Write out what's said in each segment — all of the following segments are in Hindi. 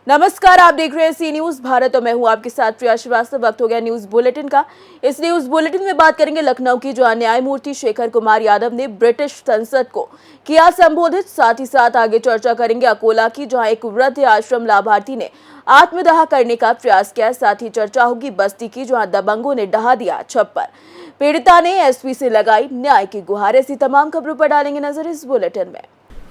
नमस्कार, आप देख रहे हैं सी न्यूज भारत और मैं हूं आपके साथ प्रिया श्रीवास्तव। वक्त हो गया न्यूज बुलेटिन का। इस न्यूज बुलेटिन में बात करेंगे लखनऊ की, जहां न्यायमूर्ति शेखर कुमार यादव ने ब्रिटिश संसद को किया संबोधित। साथ ही साथ आगे चर्चा करेंगे अकोला की, जहां एक वृद्ध आश्रम लाभार्थी ने आत्मदाह करने का प्रयास किया। साथ ही चर्चा होगी बस्ती की, जहां दबंगों ने ढहा दिया छप्पर। पीड़िता ने एसपी से लगाई न्याय की गुहार। ऐसी तमाम खबरों पर डालेंगे नजर इस बुलेटिन में।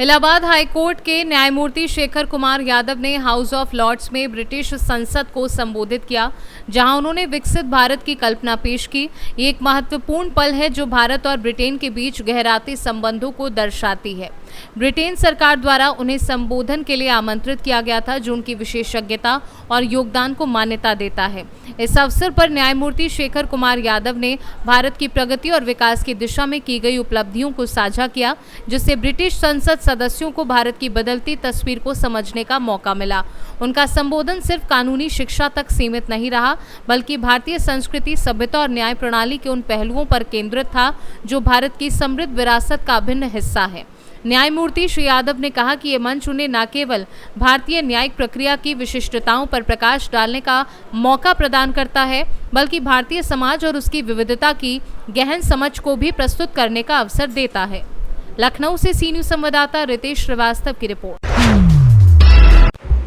इलाहाबाद हाईकोर्ट के न्यायमूर्ति शेखर कुमार यादव ने हाउस ऑफ लॉर्ड्स में ब्रिटिश संसद को संबोधित किया, जहां उन्होंने विकसित भारत की कल्पना पेश की। ये एक महत्वपूर्ण पल है जो भारत और ब्रिटेन के बीच गहराते संबंधों को दर्शाती है। ब्रिटेन सरकार द्वारा उन्हें संबोधन के लिए आमंत्रित किया गया था, जो उनकी विशेषज्ञता और योगदान को मान्यता देता है। इस अवसर पर न्यायमूर्ति शेखर कुमार यादव ने भारत की प्रगति और विकास की दिशा में की गई उपलब्धियों को साझा किया, जिससे ब्रिटिश संसद सदस्यों को भारत की बदलती तस्वीर को समझने का मौका मिला। उनका संबोधन सिर्फ कानूनी शिक्षा तक सीमित नहीं रहा, बल्कि भारतीय संस्कृति, सभ्यता और न्याय प्रणाली के उन पहलुओं पर केंद्रित था जो भारत की समृद्ध विरासत का अभिन्न हिस्सा है। न्यायमूर्ति श्री यादव ने कहा कि ये मंच उन्हें न केवल भारतीय न्यायिक प्रक्रिया की विशिष्टताओं पर प्रकाश डालने का मौका प्रदान करता है, बल्कि भारतीय समाज और उसकी विविधता की गहन समझ को भी प्रस्तुत करने का अवसर देता है। लखनऊ से सी न्यूज संवाददाता रितेश श्रीवास्तव की रिपोर्ट।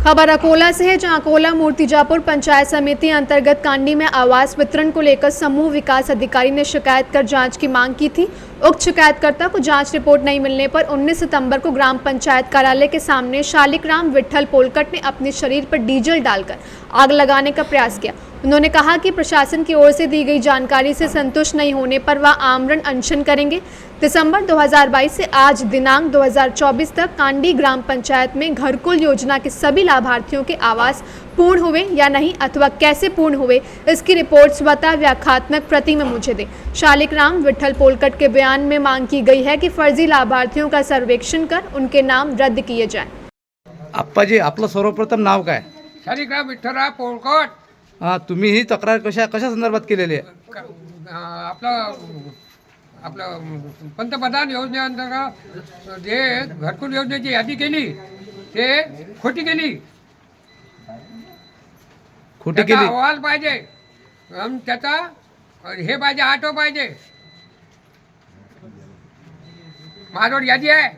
खबर अकोला से है, जहां अकोला मूर्तिजापुर पंचायत समिति अंतर्गत कांडी में आवास वितरण को लेकर समूह विकास अधिकारी ने शिकायत कर जांच की मांग की थी। उक्त शिकायतकर्ता को जांच रिपोर्ट नहीं मिलने पर 19 सितंबर को ग्राम पंचायत कार्यालय के सामने शालिग्राम विट्ठल पोलकट ने अपने शरीर पर डीजल डालकर आग लगाने का प्रयास किया। उन्होंने कहा कि प्रशासन की ओर से दी गई जानकारी से संतुष्ट नहीं होने पर वह आमरण अनशन करेंगे। दिसंबर 2022 से आज दिनांक 2024 तक कांडी ग्राम पंचायत में घरकुल योजना के सभी लाभार्थियों के आवास पूर्ण हुए या नहीं, अथवा कैसे पूर्ण हुए, इसकी रिपोर्ट स्वतः व्याख्यात्मक प्रति में मुझे दे। शालिग्राम विट्ठल पोलकट के बयान में मांग की गई है कि फर्जी लाभार्थियों का सर्वेक्षण कर उनके नाम रद्द किए जाएं। आप्पाजी, आपलं सर्वप्रथम नाव काय? शालिग्राम विठ्ठलराव पोलकट. तुम्ही ही तक्रार कशा संदर्भात केलेली आहे? आपलं पंतप्रधान योजनेअंतर्गत जे घरकुल योजनेची यादी केली ते खोटी केली. त्याचा अहवाल पाहिजे, त्याचा हे पाहिजे, आठव पाहिजे. माझ्यावर यादी आहे.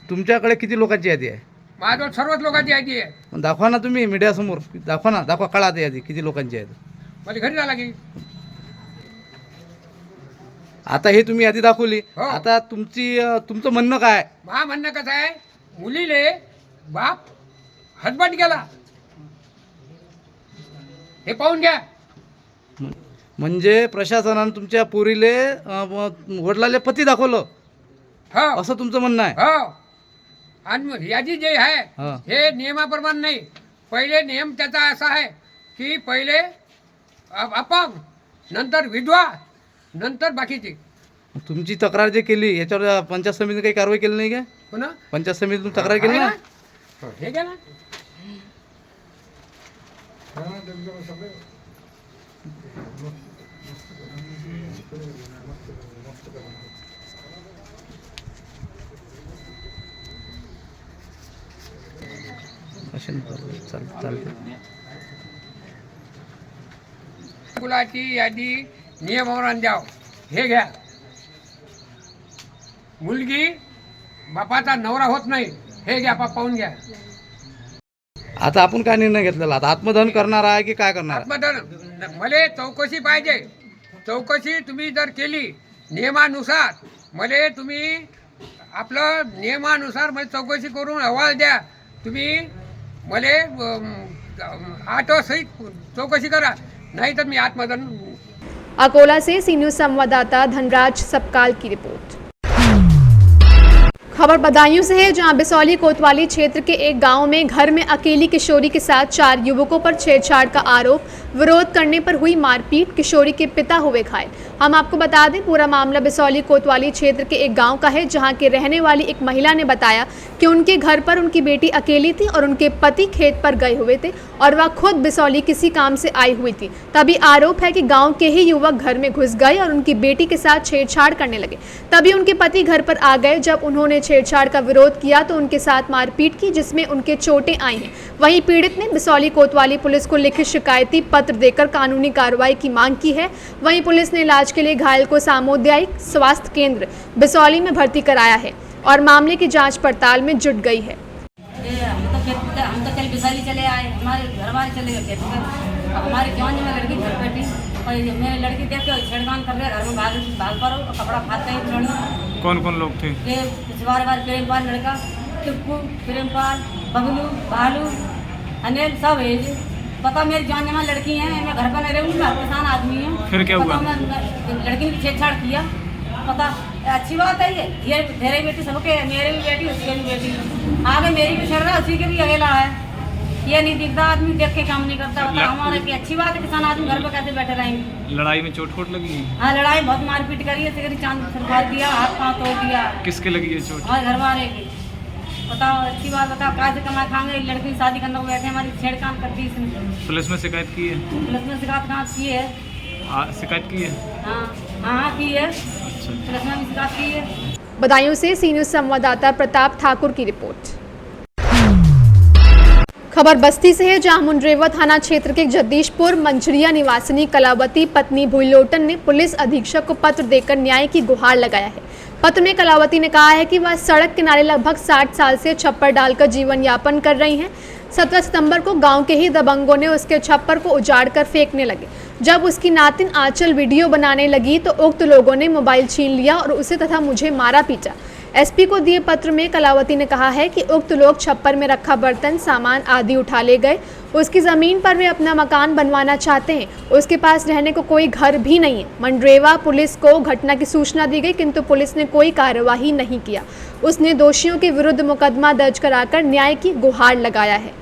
तुमच्याकडे किती लोकांची यादी आहे? माझ्यावर सर्वच लोकांची यादी आहे. दाखवा ना, तुम्ही मीडिया समोर दाखवा कळा ते यादी किती लोकांची आहे. मला घरी जायला लागेल. आता हे तुम्ही यादी दाखवली, हो. आता तुमचं म्हणणं काय? मा म्हणणं कसं आहे, मुलीले बाप हजबंड गेला हे पाहून घ्या. म्हणजे प्रशासनानं तुमच्या पोरीले वडिलाले पती दाखवलं, हो असं तुमचं म्हणणं आहे? हो. आणि यादी जे आहे हा. हे नियमाप्रमाणे नाही. पहिले नियम त्याचा असा आहे की पहिले अपंग, नंतर विधवा, नंतर बाकीची. तुमची तक्रार जे केली याच्यावर पंचायत समितीने काही कारवाई केली नाही का? पुन्हा पंचायत समितीने तक्रार केली ना? हे घ्या ना. चालते. मुलाची यादी नियमावर द्याव. हे घ्या. मुलगी बापाचा नवरा होत नाही, हे घ्या, पाहून घ्या. आता आपण काय निर्णय घेतलेला? आता आत्मदहन करणार आहे की काय करणार? आत्मदहन मला चौकशी पाहिजे. चौकशी तुम्ही जर केली नियमानुसार, मला तुम्ही आपलं नियमानुसार मला चौकशी करून अहवाल द्या. तुम्ही मला आठव सहित चौकशी करा, नाही तर मी आत्मदहन. अकोला से सी न्यूज संवाददाता धनराज सपकाल की रिपोर्ट। खबर बदायूं से है, जहां बिसौली कोतवाली क्षेत्र के एक गांव में घर में अकेली किशोरी के साथ 4 युवकों पर छेड़छाड़ का आरोप। विरोध करने पर हुई मारपीट, किशोरी के पिता हुए घायल। हम आपको बता दें, पूरा मामला बिसौली कोतवाली क्षेत्र के एक गांव का है, जहां के रहने वाली एक महिला ने बताया कि उनके घर पर उनकी बेटी अकेली थी और उनके पति खेत पर गए हुए थे और वह खुद बिसौली किसी काम से आई हुई थी। तभी आरोप है कि गांव के ही युवक घर में घुस गए और उनकी बेटी के साथ छेड़छाड़ करने लगे। तभी उनके पति घर पर आ गए। जब उन्होंने छेड़छाड़ का विरोध किया तो उनके साथ मारपीट की, जिसमें उनके चोटें आई हैं। वहीं पीड़ित ने बिसौली कोतवाली पुलिस को लिखित शिकायती पत्र देकर कानूनी कार्रवाई की मांग की है। वहीं पुलिस ने इलाज के लिए घायल को सामुदायिक स्वास्थ्य केंद्र बिसौली में भर्ती कराया है और मामले की जांच पड़ताल में जुट गई है। हम तो चल बिसौली चले आए, हमारे घर वाले चले गए खेत में। हमारे जवान में लड़की घर बैठी और मेरी लड़की देख के छेड़खान कर रहे, घर में भाग पर कपड़ा फाड़ते हैं लड़की। कौन कौन लोग थे? बार प्रेमपाल लड़का, टिप्पू, प्रेमपाल, बबलू, भालू, अनिल सब है जी। पता मेरी जान जमा लड़की है, मैं घर पर नहीं रहूँगी, मैं किसान आदमी हूँ। फिर क्या हुआ? लड़की ने छेड़छाड़ किया। पता अच्छी बात है ये तेरे बेटी सबके, मेरे भी बेटी उसके भी बेटी, आगे मेरी भी छड़ रहा है, उसी के भी अकेला है। ये नहीं दिखता, आदमी देख के काम नहीं करता। हमारे की अच्छी बात है, किसान आदमी घर पर कैसे बैठे रहेंगे। लड़ाई में चोट फोट लगी? हाँ, लड़ाई बहुत मारपीट करी है, सिगरी चांद सरकार दिया, हाथ पाँव तोड़ दिया। किसके लगी है चोट? हमारे घर वाले की। बताओ, अच्छी बात बताओ, कैसे कमाए खाएंगे। लड़की की शादी करने को बैठे, हमारी छेड़खान कर दी इसने। पुलिस में शिकायत की है? पुलिस में शिकायत कहाँ की है? शिकायत की है? हाँ की है। पुलिस में भी शिकायत की है। बदायूं से सी न्यूज़ संवाददाता प्रताप ठाकुर की रिपोर्ट। खबर बस्ती से है, जहां मुंड्रेवा थाना क्षेत्र के जगदीशपुर मंचरिया निवासिनी कलावती पत्नी भुईलोटन ने पुलिस अधीक्षक को पत्र देकर न्याय की गुहार लगाया है। पत्र में कलावती ने कहा है कि वह सड़क किनारे लगभग 60 साल से छप्पर डालकर जीवन यापन कर रही हैं। 17 सितंबर को गांव के ही दबंगों ने उसके छप्पर को उजाड़कर फेंकने लगे। जब उसकी नातिन आंचल वीडियो बनाने लगी तो उक्त लोगों ने मोबाइल छीन लिया और उसे तथा मुझे मारा पीटा। एसपी को दिए पत्र में कलावती ने कहा है कि उक्त लोग छप्पर में रखा बर्तन, सामान आदि उठा ले गए। उसकी ज़मीन पर वे अपना मकान बनवाना चाहते हैं। उसके पास रहने को कोई घर भी नहीं है। मंड्रेवा पुलिस को घटना की सूचना दी गई, किंतु पुलिस ने कोई कार्यवाही नहीं किया। उसने दोषियों के विरुद्ध मुकदमा दर्ज कराकर न्याय की गुहार लगाया है।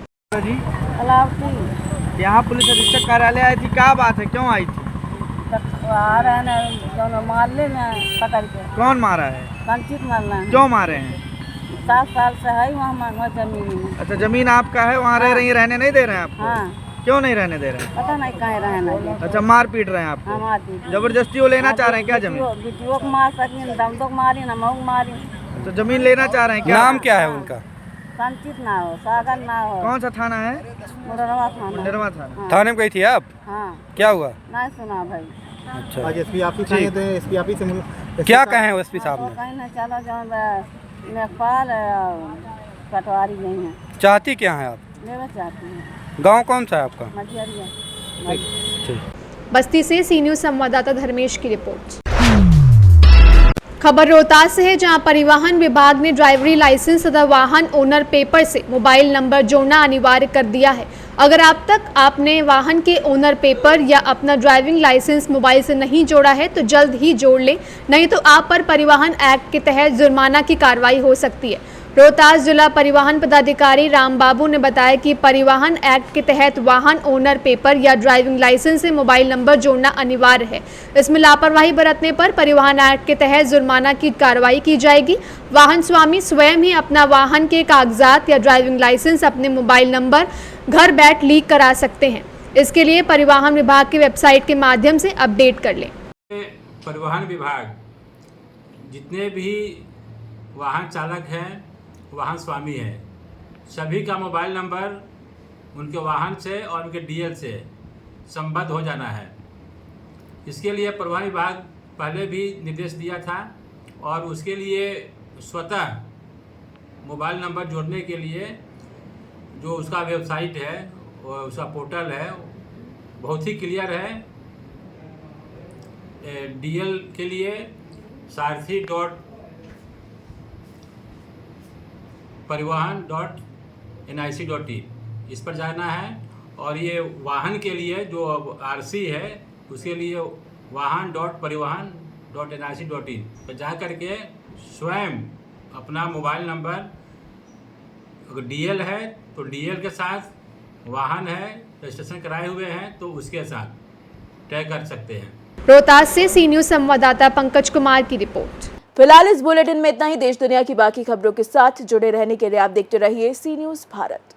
यहाँ पुलिस अधीक्षक कार्यालय आई थी, क्या बात है, क्यों आई थी? आ रहे हैं मारने में पकड़ के। कौन मारा है? संचित मारना है। क्यों मारे हैं? 7 साल से है वहाँ जमीन में। अच्छा, जमीन आपका है, वहाँ रह रही है, रहने नहीं दे रहे हैं आपको? हाँ। क्यों नहीं रहने दे रहे हैं? पता नहीं कहाँ रहना। अच्छा, मार पीट रहे हैं आपको? हाँ, जबरदस्ती वो लेना चाह रहे हैं क्या जमीन? बिटियों को मार सकें, दम तो मारी ना मऊ मारी। तो जमीन लेना चाह रहे हैं क्या? नाम क्या है उनका? संचित ना हो, सागर ना हो। कौन सा थाना है? मुंड्रेवा थाना। मुंड्रेवा थाना। थाने में गई थी आप? हाँ। क्या हुआ? नहीं सुना भाई। अच्छा, आज एसपी ऑफिस आए थे, एसपी ऑफिस से क्या कहे एसपी साहब ने? कहीं ना चलो जो नेपाल पटवारी गई हैं। चाहती क्या है आप? लेना चाहती हैं। गांव कौन सा है आपका? मटियरिया। ठीक। बस्ती से सी न्यूज़ संवाददाता धर्मेश की रिपोर्ट। खबर रोहतास से है, जहां परिवहन विभाग ने ड्राइवरी लाइसेंस तथा वाहन ओनर पेपर से मोबाइल नंबर जोड़ना अनिवार्य कर दिया है। अगर अब तक आपने वाहन के ओनर पेपर या अपना ड्राइविंग लाइसेंस मोबाइल से नहीं जोड़ा है तो जल्द ही जोड़ लें, नहीं तो आप पर परिवहन एक्ट के तहत जुर्माना की कार्रवाई हो सकती है। रोहतास जिला परिवहन पदाधिकारी रामबाबू ने बताया कि परिवहन एक्ट के तहत वाहन ओनर पेपर या ड्राइविंग लाइसेंस से मोबाइल नंबर जोड़ना अनिवार्य है। इसमें लापरवाही बरतने पर परिवहन एक्ट के तहत जुर्माना की कार्रवाई की जाएगी। वाहन स्वामी स्वयं ही अपना वाहन के कागजात या ड्राइविंग लाइसेंस अपने मोबाइल नंबर घर बैठ लीक करा सकते हैं। इसके लिए परिवहन विभाग की वेबसाइट के माध्यम से अपडेट कर लें। परिवहन विभाग जितने भी वाहन चालक हैं, वाहन स्वामी है, सभी का मोबाइल नंबर उनके वाहन से और उनके डीएल से संबद्ध हो जाना है। इसके लिए परिवहन विभाग पहले भी निर्देश दिया था और उसके लिए स्वतः मोबाइल नंबर जोड़ने के लिए जो उसका वेबसाइट है, उसका पोर्टल है, बहुत ही क्लियर है। डीएल के लिए सारथी.परिवहन.nic.in इस पर जाना है। और ये वाहन के लिए जो आरसी है उसके लिए वाहन.परिवहन.nic.in पर जा करके स्वयं अपना मोबाइल नंबर, अगर डीएल है तो डीएल के साथ वाहन है, रजिस्ट्रेशन कराए हुए हैं, तो उसके साथ तय कर सकते हैं। रोहतास से सी न्यूज संवाददाता पंकज कुमार की रिपोर्ट। फिलहाल इस बुलेटिन में इतना ही। देश दुनिया की बाकी खबरों के साथ जुड़े रहने के लिए आप देखते रहिए सी न्यूज़ भारत।